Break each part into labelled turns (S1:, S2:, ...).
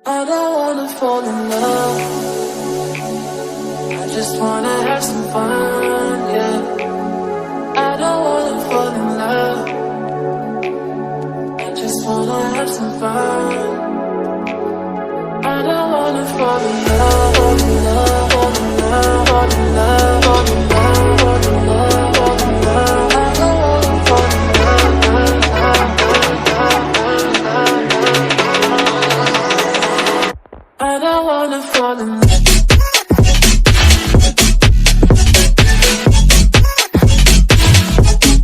S1: I don't wanna fall in love. I just wanna have some fun, yeah. I don't wanna fall in love. I just wanna have some fun. I don't wanna fall in love, fall in love, fall in love, fall in love, fall in love, fall in love, fall in love. I don't wanna fall in love.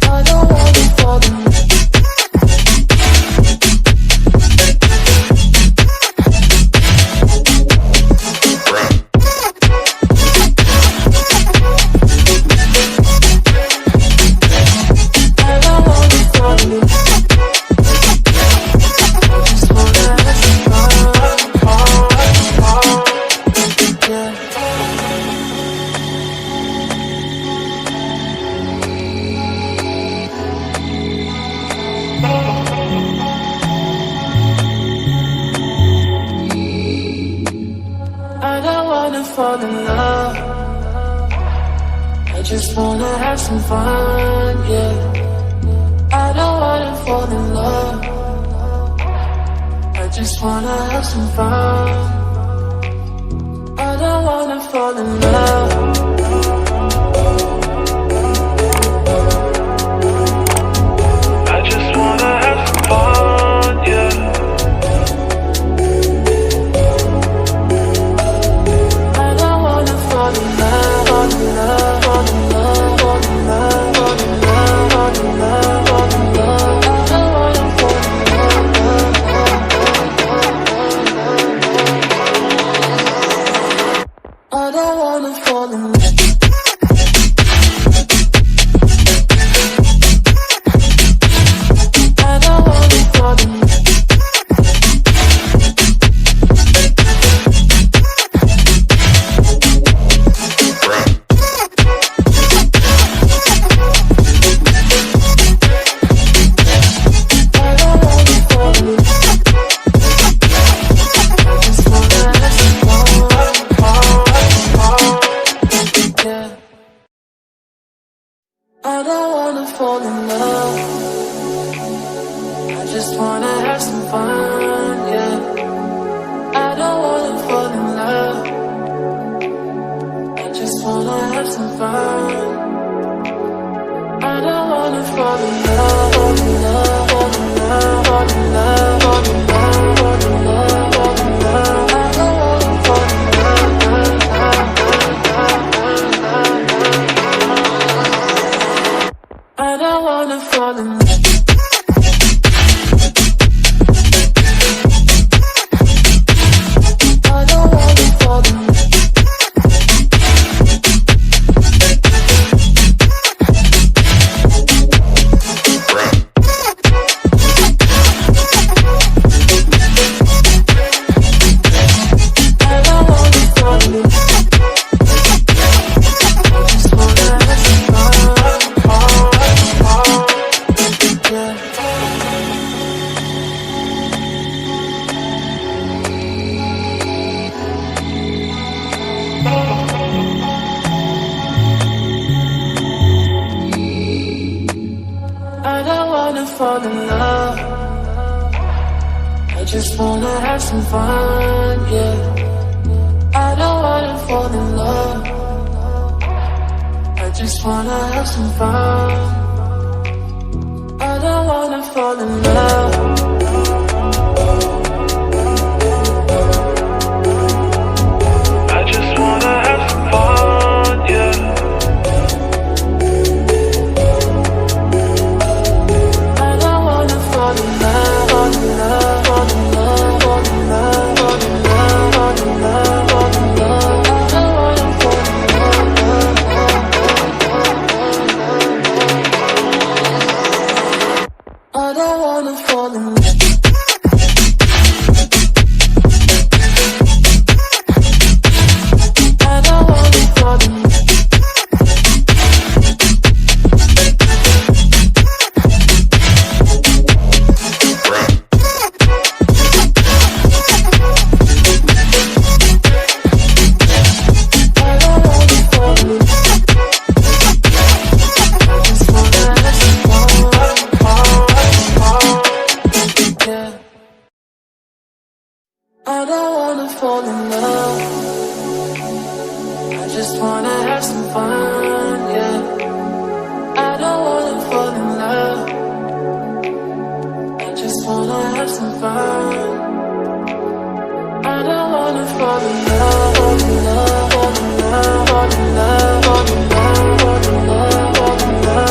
S1: I don't wanna fall in love. Fall in love. I just wanna have some fun, yeah. I don't wanna fall in love. I just wanna have some fun. I don't wanna fall in love. I just wanna have some fun, yeah. I don't wanna fall in love. I just wanna have some fun, yeah. I don't wanna fall in love. I just wanna have some fun. I don't wanna fall in love, fall in love, fall in love, fall in love, fall in love, fall in love, fall in love. I don't wanna fall in love. I don't wanna fall in love. I don't wanna fall in love. Fall in love. I just wanna have some fun, yeah. I don't wanna fall in love. I just wanna have some fun. I don't wanna fall in love. I just wanna have some fun, yeah. I don't wanna fall in love. have some fun. I don't wanna fall in love, fall in love, fall in love, fall in love, fall in love, fall in love, fall in love.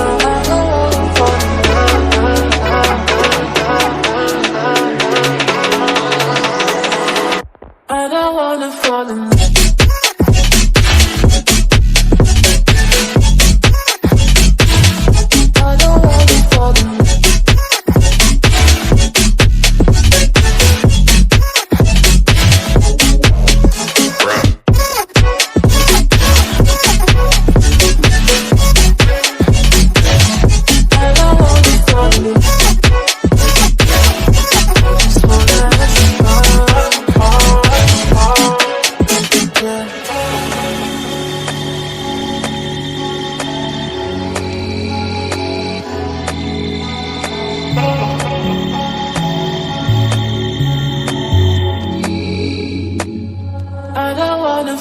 S1: I don't wanna fall in love. I don't wanna fall in love.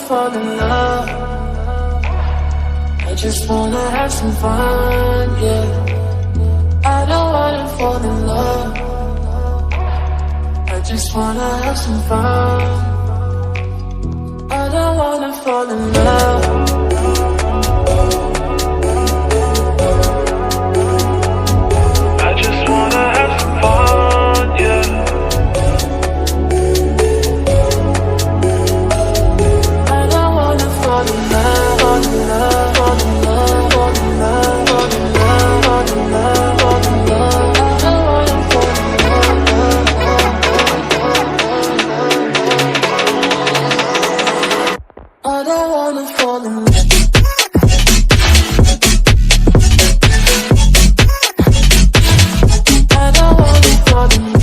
S1: Fall in love. I just wanna have some fun, yeah. I don't wanna fall in love. I just wanna have some fun. I don't wanna fall in love. I just wanna have some fun, yeah. Fall in love, fall in love, fall in love, fall in love, fall in love, fall in love, fall in love. I don't wanna fall in love. I don't wanna fall in love. I don't wanna fall in love.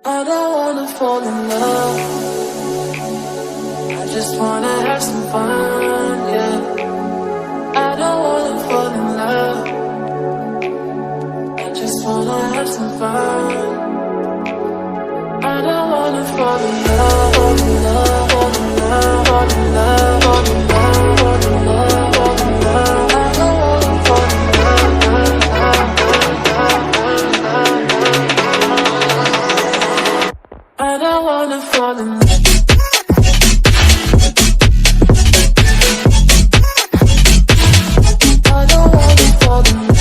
S1: I don't wanna fall in love. I just wanna have some fun, yeah. I don't wanna fall in love. I just wanna have some fun. I don't wanna fall in love, fall in love, fall in love, fall in love, fall in love, fall in love, fall in love. I don't wanna fall in love. I don't wanna fall in love. I don't wanna fall in love.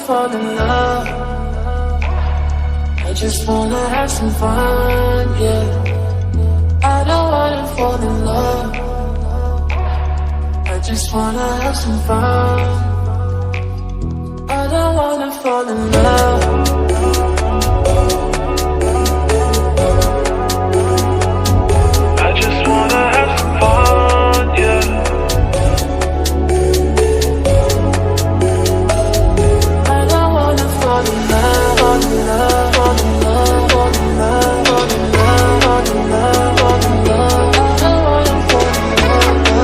S1: Fall in love. I just wanna have some fun, yeah. I don't wanna fall in love. I just wanna have some fun. I don't wanna fall in love. I just wanna have some fun, yeah. Fall in love, fall in love, fall in love, fall in love, fall in love, fall in love, fall in love. I don't wanna fall in love.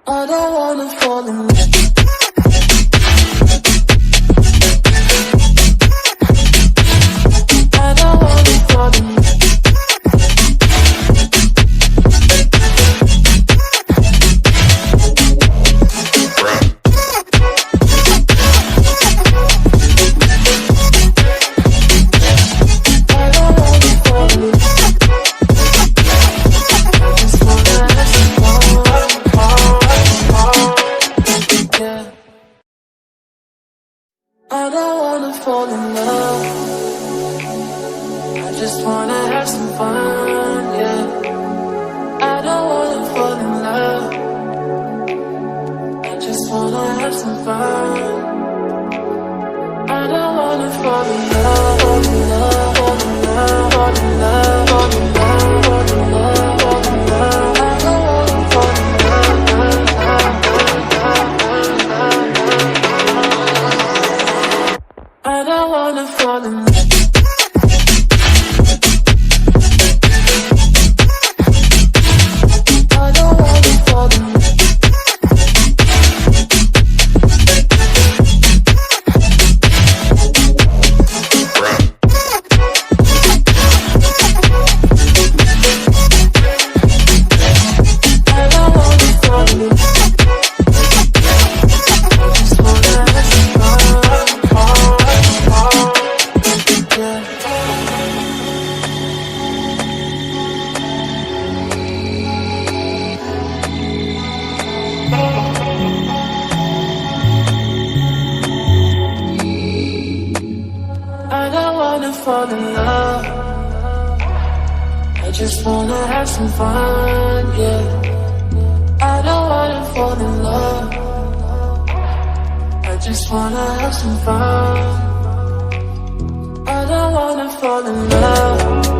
S1: I don't wanna fall in love. I don't wanna fall in love. I just wanna have some fun, yeah. I don't wanna fall in love. I just wanna have some fun. I don't wanna fall in love, fall in love, fall in love, fall in love, fall in love, fall in love, fall in love. I don't wanna fall in love, I don't wanna fall in love. I don't wanna fall in love. I don't wanna fall in love. I just wanna have some fun, yeah. I don't wanna fall in love. I just wanna have some fun. I don't wanna fall in love.